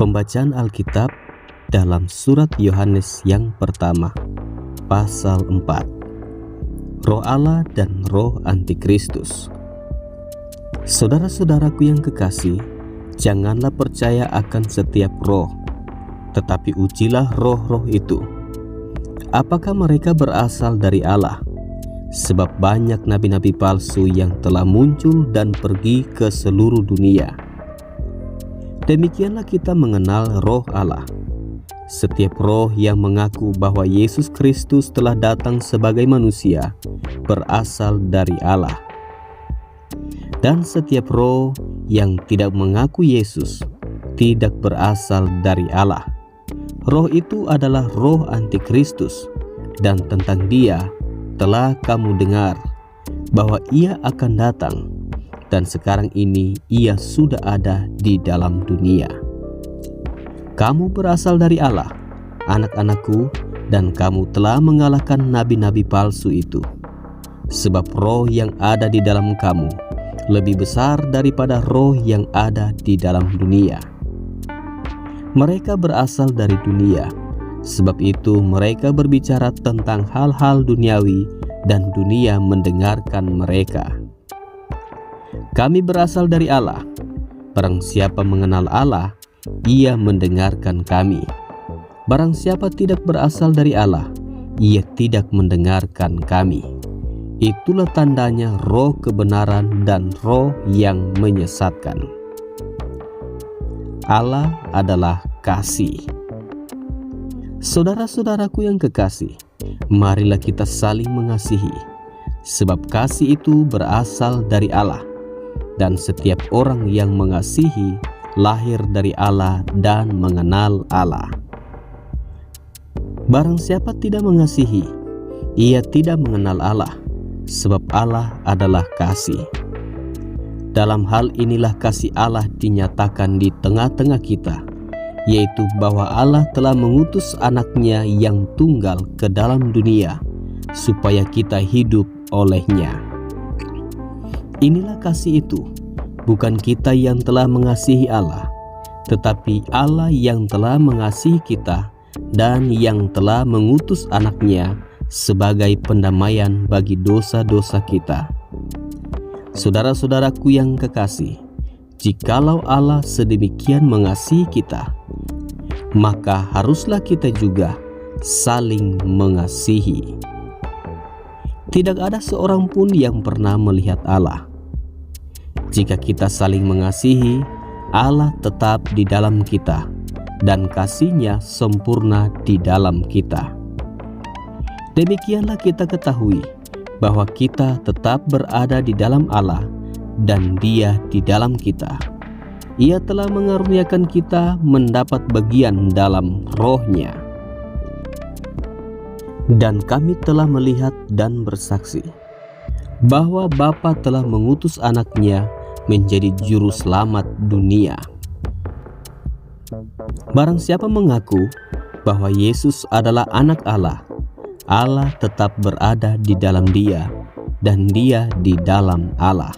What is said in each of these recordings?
Pembacaan Alkitab dalam surat Yohanes yang pertama, pasal 4. Roh Allah dan roh antikristus. Saudara-saudaraku yang kekasih, janganlah percaya akan setiap roh, tetapi ujilah roh-roh itu, apakah mereka berasal dari Allah. Sebab banyak nabi-nabi palsu yang telah muncul dan pergi ke seluruh dunia. Demikianlah kita mengenal roh Allah. Setiap roh yang mengaku bahwa Yesus Kristus telah datang sebagai manusia berasal dari Allah. Dan setiap roh yang tidak mengaku Yesus tidak berasal dari Allah. Roh itu adalah roh antikristus, dan tentang dia telah kamu dengar bahwa ia akan datang, dan sekarang ini ia sudah ada di dalam dunia. Kamu berasal dari Allah, anak-anakku, dan kamu telah mengalahkan nabi-nabi palsu itu. Sebab roh yang ada di dalam kamu lebih besar daripada roh yang ada di dalam dunia. Mereka berasal dari dunia, sebab itu mereka berbicara tentang hal-hal duniawi dan dunia mendengarkan mereka. Kami berasal dari Allah. Barang siapa mengenal Allah, ia mendengarkan kami. Barang siapa tidak berasal dari Allah, ia tidak mendengarkan kami. Itulah tandanya roh kebenaran dan roh yang menyesatkan. Allah adalah kasih. Saudara-saudaraku yang kekasih, marilah kita saling mengasihi, sebab kasih itu berasal dari Allah, dan setiap orang yang mengasihi lahir dari Allah dan mengenal Allah. Barang siapa tidak mengasihi, ia tidak mengenal Allah, sebab Allah adalah kasih. Dalam hal inilah kasih Allah dinyatakan di tengah-tengah kita, yaitu bahwa Allah telah mengutus anaknya yang tunggal ke dalam dunia, supaya kita hidup olehnya. Inilah kasih itu, bukan kita yang telah mengasihi Allah, tetapi Allah yang telah mengasihi kita dan yang telah mengutus anaknya sebagai pendamaian bagi dosa-dosa kita. Saudara-saudaraku yang kekasih, jikalau Allah sedemikian mengasihi kita, maka haruslah kita juga saling mengasihi. Tidak ada seorang pun yang pernah melihat Allah. Jika kita saling mengasihi, Allah tetap di dalam kita, dan kasih-Nya sempurna di dalam kita. Demikianlah kita ketahui bahwa kita tetap berada di dalam Allah, dan Dia di dalam kita. Ia telah mengaruniakan kita mendapat bagian dalam Roh-Nya. Dan kami telah melihat dan bersaksi bahwa Bapa telah mengutus anaknya menjadi juru selamat dunia. Barang siapa mengaku bahwa Yesus adalah anak Allah, Allah tetap berada di dalam dia, dan dia di dalam Allah.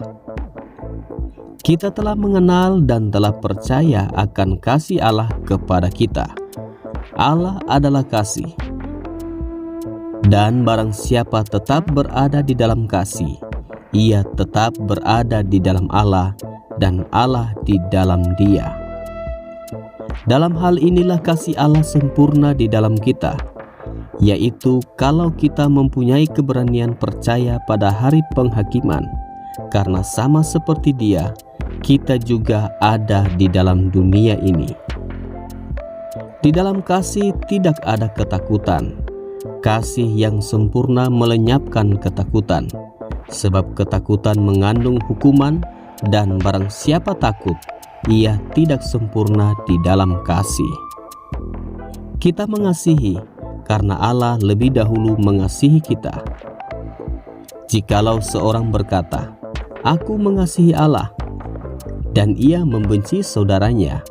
Kita telah mengenal dan telah percaya akan kasih Allah kepada kita. Allah adalah kasih. Dan barang siapa tetap berada di dalam kasih, ia tetap berada di dalam Allah, dan Allah di dalam dia. Dalam hal inilah kasih Allah sempurna di dalam kita, yaitu kalau kita mempunyai keberanian percaya pada hari penghakiman, karena sama seperti Dia, kita juga ada di dalam dunia ini. Di dalam kasih tidak ada ketakutan. Kasih yang sempurna melenyapkan ketakutan, sebab ketakutan mengandung hukuman, dan barang siapa takut, ia tidak sempurna di dalam kasih. Kita mengasihi karena Allah lebih dahulu mengasihi kita. Jikalau seorang berkata, "Aku mengasihi Allah," dan ia membenci saudaranya,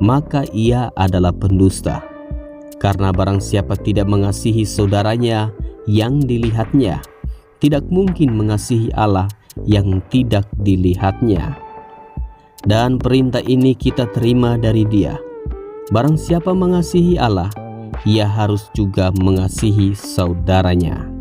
maka ia adalah pendusta. Karena barang siapa tidak mengasihi saudaranya yang dilihatnya, tidak mungkin mengasihi Allah yang tidak dilihatnya. Dan perintah ini kita terima dari Dia, Barang siapa mengasihi Allah, ia harus juga mengasihi saudaranya.